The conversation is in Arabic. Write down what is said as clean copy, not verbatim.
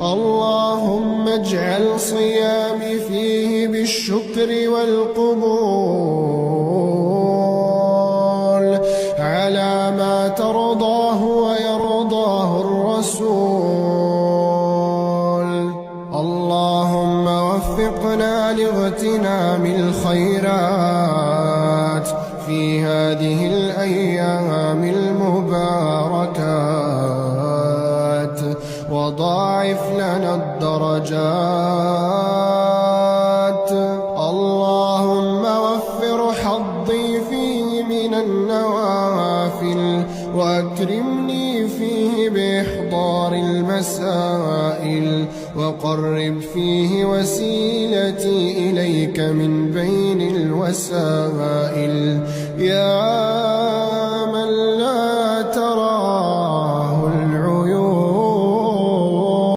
اللهم اجعل صيامي فيه بالشكر والقبول على ما ترضاه ويرضاه الرسول. اللهم وفقنا لاغتنام الخيرات في هذه الأيام المباركات، وضاعف لنا الدرجات. اللهم وفر حظي فيه من النوافل، وأكرمني فيه بإحضار المسائل، وقرب فيه وسيلتي إليك من بين الوسائل، يا من لا